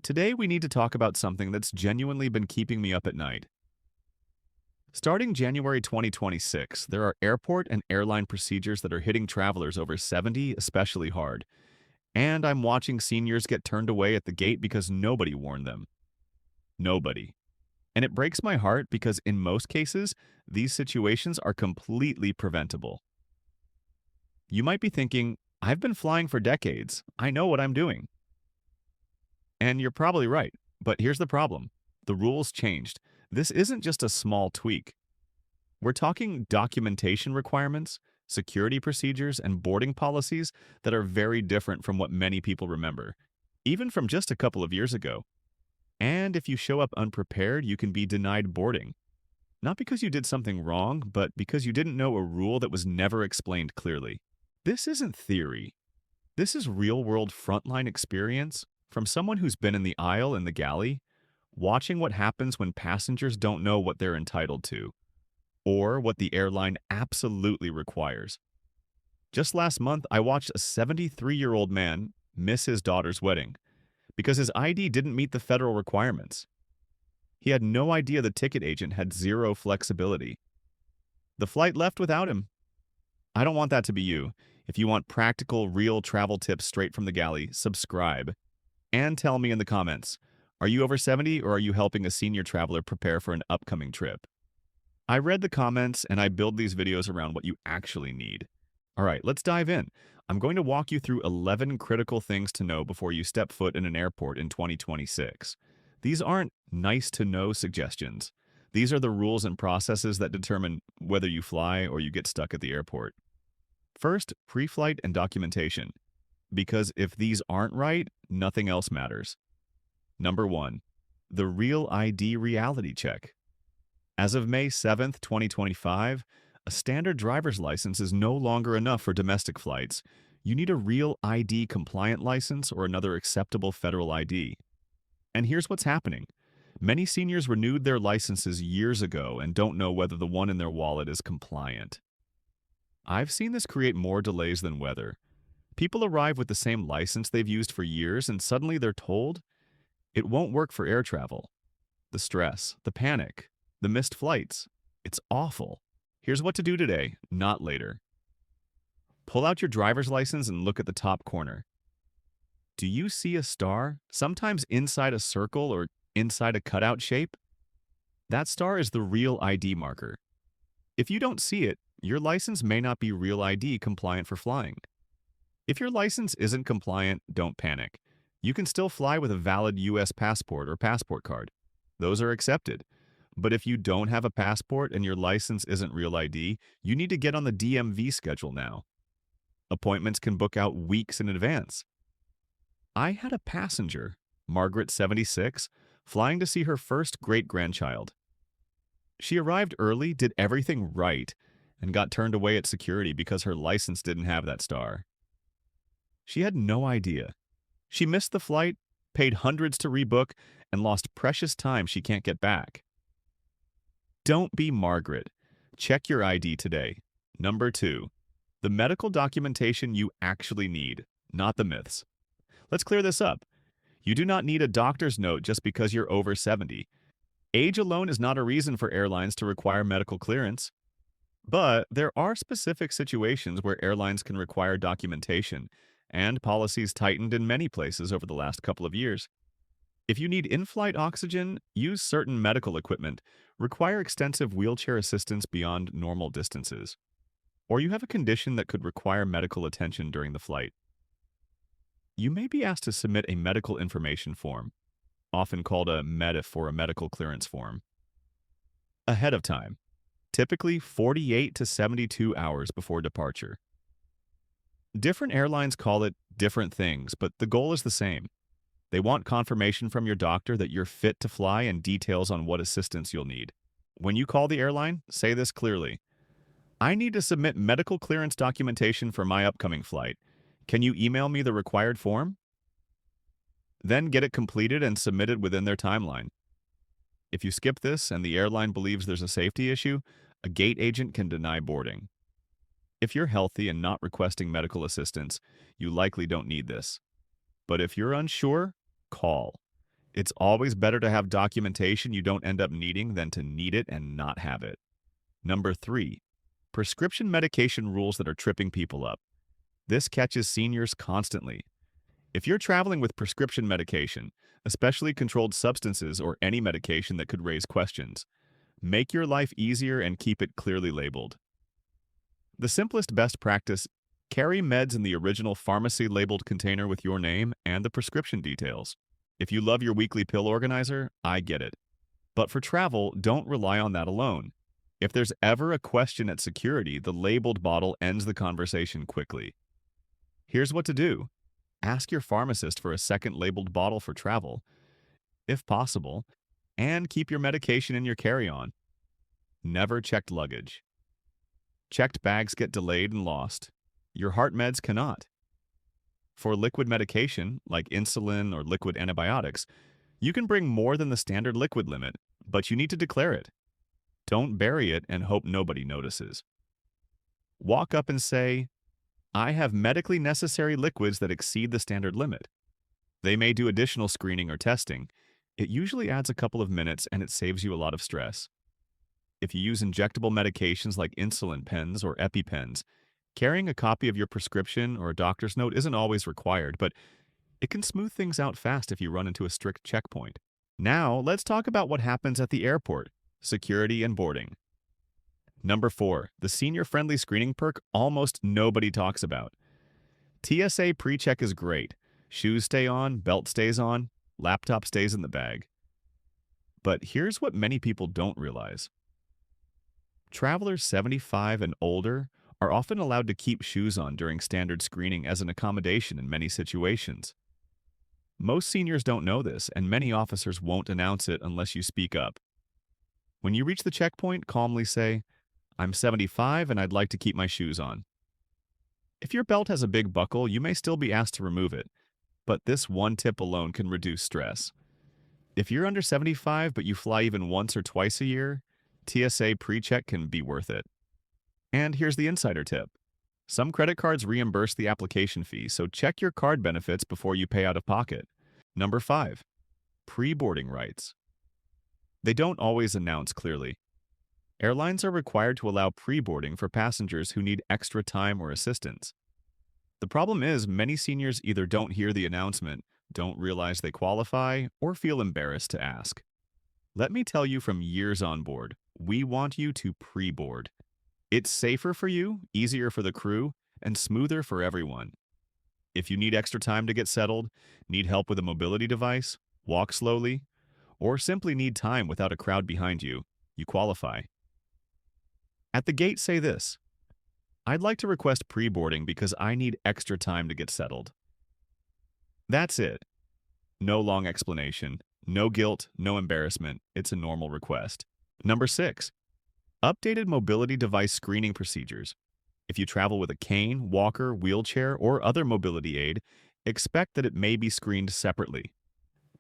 Today, we need to talk about something that's genuinely been keeping me up at night. Starting January 2026, there are airport and airline procedures that are hitting travelers over 70 especially hard. And I'm watching seniors get turned away at the gate because nobody warned them. Nobody. And it breaks my heart because in most cases, these situations are completely preventable. You might be thinking, I've been flying for decades. I know what I'm doing. And you're probably right. But here's the problem. The rules changed. This isn't just a small tweak. We're talking documentation requirements, security procedures, and boarding policies that are very different from what many people remember, even from just a couple of years ago. And if you show up unprepared, you can be denied boarding. Not because you did something wrong, but because you didn't know a rule that was never explained clearly. This isn't theory. This is real-world frontline experience from someone who's been in the aisle in the galley, watching what happens when passengers don't know what they're entitled to, or what the airline absolutely requires. Just last month, I watched a 73-year-old man miss his daughter's wedding because his ID didn't meet the federal requirements. He had no idea the ticket agent had zero flexibility. The flight left without him. I don't want that to be you. If you want practical, real travel tips straight from the galley, subscribe. And tell me in the comments, are you over 70 or are you helping a senior traveler prepare for an upcoming trip? I read the comments and I build these videos around what you actually need. All right, let's dive in. I'm going to walk you through 11 critical things to know before you step foot in an airport in 2026. These aren't nice-to-know suggestions. These are the rules and processes that determine whether you fly or you get stuck at the airport. First, pre-flight and documentation. Because if these aren't right, nothing else matters. Number 1. The Real ID Reality Check. As of May 7th, 2025, a standard driver's license is no longer enough for domestic flights. You need a Real ID compliant license or another acceptable federal ID. And here's what's happening. Many seniors renewed their licenses years ago and don't know whether the one in their wallet is compliant. I've seen this create more delays than weather. People arrive with the same license they've used for years and suddenly they're told it won't work for air travel. The stress, the panic, the missed flights. It's awful. Here's what to do today, not later. Pull out your driver's license and look at the top corner. Do you see a star, sometimes inside a circle or inside a cutout shape? That star is the Real ID marker. If you don't see it, your license may not be Real ID compliant for flying. If your license isn't compliant, don't panic. You can still fly with a valid U.S. passport or passport card. Those are accepted. But if you don't have a passport and your license isn't Real ID, you need to get on the DMV schedule now. Appointments can book out weeks in advance. I had a passenger, Margaret, 76, flying to see her first great-grandchild. She arrived early, did everything right, and got turned away at security because her license didn't have that star. She had no idea. She missed the flight, paid hundreds to rebook, and lost precious time she can't get back. Don't be Margaret. Check your ID today. Number 2. The medical documentation you actually need, not the myths. Let's clear this up. You do not need a doctor's note just because you're over 70. Age alone is not a reason for airlines to require medical clearance. But there are specific situations where airlines can require documentation, and policies tightened in many places over the last couple of years. If you need in-flight oxygen, use certain medical equipment, require extensive wheelchair assistance beyond normal distances, or you have a condition that could require medical attention during the flight, you may be asked to submit a medical information form, often called a MEDIF or a medical clearance form, ahead of time, typically 48 to 72 hours before departure. Different airlines call it different things, but the goal is the same. They want confirmation from your doctor that you're fit to fly and details on what assistance you'll need. When you call the airline, say this clearly. I need to submit medical clearance documentation for my upcoming flight. Can you email me the required form? Then get it completed and submitted within their timeline. If you skip this and the airline believes there's a safety issue, a gate agent can deny boarding. If you're healthy and not requesting medical assistance, you likely don't need this. But if you're unsure, call. It's always better to have documentation you don't end up needing than to need it and not have it. Number 3, prescription medication rules that are tripping people up. This catches seniors constantly. If you're traveling with prescription medication, especially controlled substances or any medication that could raise questions, make your life easier and keep it clearly labeled. The simplest best practice: carry meds in the original pharmacy labeled container with your name and the prescription details. If you love your weekly pill organizer, I get it. But for travel, don't rely on that alone. If there's ever a question at security, the labeled bottle ends the conversation quickly. Here's what to do. Ask your pharmacist for a second labeled bottle for travel, if possible, and keep your medication in your carry-on. Never checked luggage. Checked bags get delayed and lost. Your heart meds cannot. For liquid medication, like insulin or liquid antibiotics, you can bring more than the standard liquid limit, but you need to declare it. Don't bury it and hope nobody notices. Walk up and say, "I have medically necessary liquids that exceed the standard limit." They may do additional screening or testing. It usually adds a couple of minutes and it saves you a lot of stress. If you use injectable medications like insulin pens or EpiPens, carrying a copy of your prescription or a doctor's note isn't always required, but it can smooth things out fast if you run into a strict checkpoint. Now, let's talk about what happens at the airport: security and boarding. Number 4, the senior-friendly screening perk almost nobody talks about. TSA pre-check is great. Shoes stay on, belt stays on, laptop stays in the bag. But here's what many people don't realize. Travelers 75 and older are often allowed to keep shoes on during standard screening as an accommodation in many situations. Most seniors don't know this, and many officers won't announce it unless you speak up. When you reach the checkpoint, calmly say, "I'm 75 and I'd like to keep my shoes on." If your belt has a big buckle, you may still be asked to remove it, but this one tip alone can reduce stress. If you're under 75 but you fly even once or twice a year, TSA pre-check can be worth it. And here's the insider tip. Some credit cards reimburse the application fee, so check your card benefits before you pay out of pocket. Number 5, pre-boarding rights. They don't always announce clearly. Airlines are required to allow pre-boarding for passengers who need extra time or assistance. The problem is many seniors either don't hear the announcement, don't realize they qualify, or feel embarrassed to ask. Let me tell you from years on board, we want you to pre-board. It's safer for you, easier for the crew, and smoother for everyone. If you need extra time to get settled, need help with a mobility device, walk slowly, or simply need time without a crowd behind you, you qualify. At the gate, say this: "I'd like to request pre-boarding because I need extra time to get settled." That's it. No long explanation, no guilt, no embarrassment. It's a normal request. Number 6, updated mobility device screening procedures. If you travel with a cane, walker, wheelchair, or other mobility aid, expect that it may be screened separately.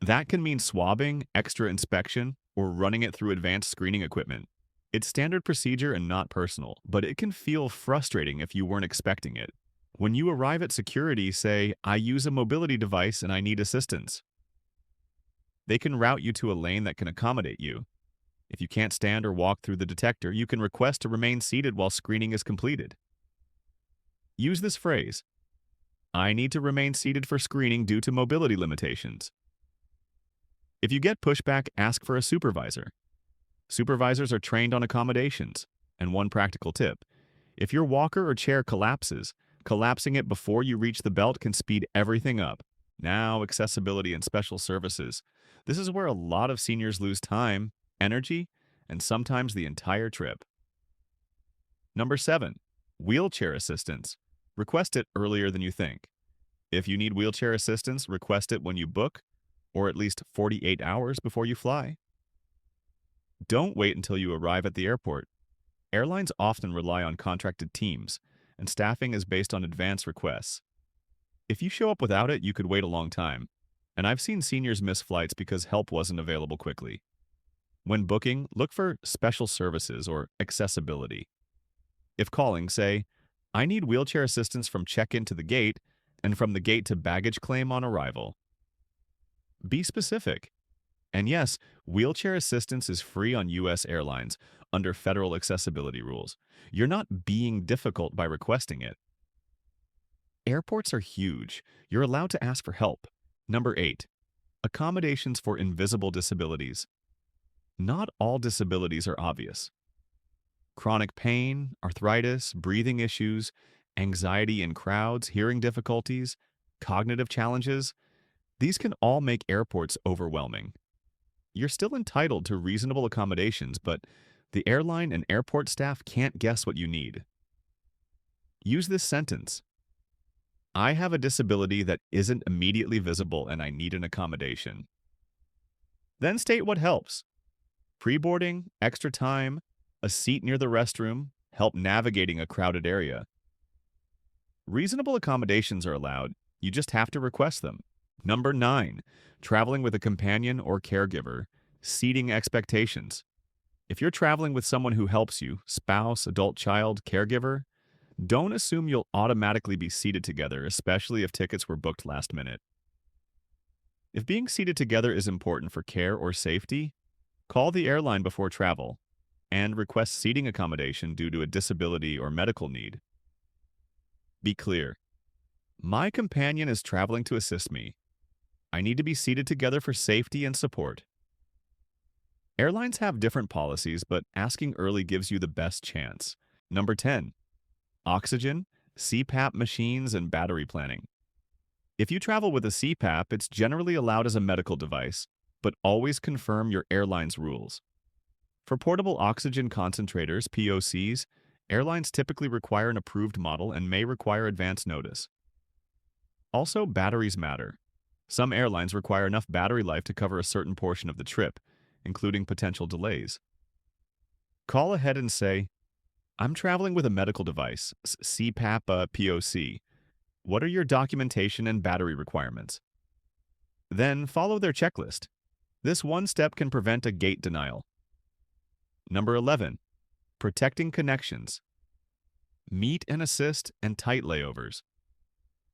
That can mean swabbing, extra inspection, or running it through advanced screening equipment. It's standard procedure and not personal, but it can feel frustrating if you weren't expecting it. When you arrive at security, say, "I use a mobility device and I need assistance." They can route you to a lane that can accommodate you. If you can't stand or walk through the detector, you can request to remain seated while screening is completed. Use this phrase: "I need to remain seated for screening due to mobility limitations." If you get pushback, ask for a supervisor. Supervisors are trained on accommodations. And one practical tip: if your walker or chair collapses, collapsing it before you reach the belt can speed everything up. Now, accessibility and special services. This is where a lot of seniors lose time, energy, and sometimes the entire trip. Number 7, wheelchair assistance. Request it earlier than you think. If you need wheelchair assistance, request it when you book, or at least 48 hours before you fly. Don't wait until you arrive at the airport. Airlines often rely on contracted teams, and staffing is based on advance requests. If you show up without it, you could wait a long time. And I've seen seniors miss flights because help wasn't available quickly. When booking, look for special services or accessibility. If calling, say, "I need wheelchair assistance from check-in to the gate and from the gate to baggage claim on arrival." Be specific. And yes, wheelchair assistance is free on U.S. airlines under federal accessibility rules. You're not being difficult by requesting it. Airports are huge. You're allowed to ask for help. Number 8. Accommodations for invisible disabilities. Not all disabilities are obvious. Chronic pain, arthritis, breathing issues, anxiety in crowds, hearing difficulties, cognitive challenges, these can all make airports overwhelming. You're still entitled to reasonable accommodations, but the airline and airport staff can't guess what you need. Use this sentence: I have a disability that isn't immediately visible and I need an accommodation. Then state what helps: pre-boarding, extra time, a seat near the restroom, help navigating a crowded area. Reasonable accommodations are allowed, you just have to request them. Number 9. Traveling with a companion or caregiver. Seating expectations. If you're traveling with someone who helps you, spouse, adult child, caregiver, don't assume you'll automatically be seated together, especially if tickets were booked last minute. If being seated together is important for care or safety, call the airline before travel and request seating accommodation due to a disability or medical need. Be clear: my companion is traveling to assist me. I need to be seated together for safety and support. Airlines have different policies, but asking early gives you the best chance. Number 10. Oxygen, CPAP machines, and battery planning. If you travel with a CPAP, it's generally allowed as a medical device, but always confirm your airline's rules. For portable oxygen concentrators, POCs, airlines typically require an approved model and may require advance notice. Also, batteries matter. Some airlines require enough battery life to cover a certain portion of the trip, including potential delays. Call ahead and say, I'm traveling with a medical device, CPAP POC. What are your documentation and battery requirements? Then follow their checklist. This one step can prevent a gate denial. Number 11. Protecting connections. Meet and assist and tight layovers.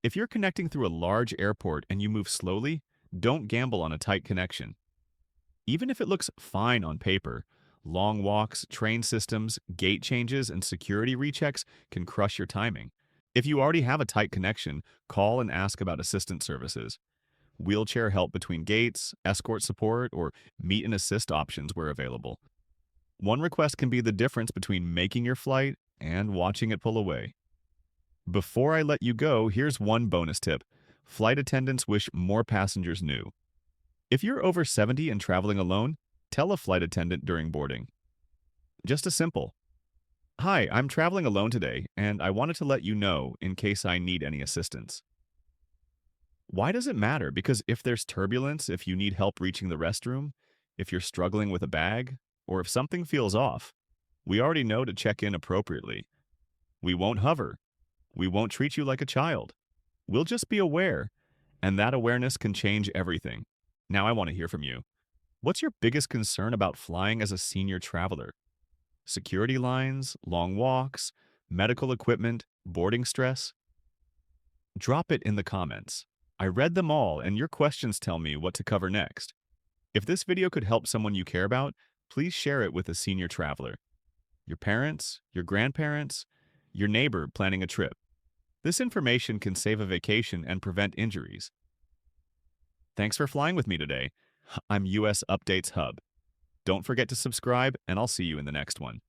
If you're connecting through a large airport and you move slowly, don't gamble on a tight connection. Even if it looks fine on paper, long walks, train systems, gate changes, and security rechecks can crush your timing. If you already have a tight connection, call and ask about assistance services. Wheelchair help between gates, escort support, or meet and assist options where available. One request can be the difference between making your flight and watching it pull away. Before I let you go, here's one bonus tip. Flight attendants wish more passengers knew. If you're over 70 and traveling alone, tell a flight attendant during boarding. Just a simple, "Hi, I'm traveling alone today, and I wanted to let you know in case I need any assistance." Why does it matter? Because if there's turbulence, if you need help reaching the restroom, if you're struggling with a bag, or if something feels off, we already know to check in appropriately. We won't hover. We won't treat you like a child. We'll just be aware, and that awareness can change everything. Now I want to hear from you. What's your biggest concern about flying as a senior traveler? Security lines, long walks, medical equipment, boarding stress? Drop it in the comments. I read them all, and your questions tell me what to cover next. If this video could help someone you care about, please share it with a senior traveler. Your parents, your grandparents, your neighbor planning a trip. This information can save a vacation and prevent injuries. Thanks for flying with me today. I'm US Updates Hub. Don't forget to subscribe, and I'll see you in the next one.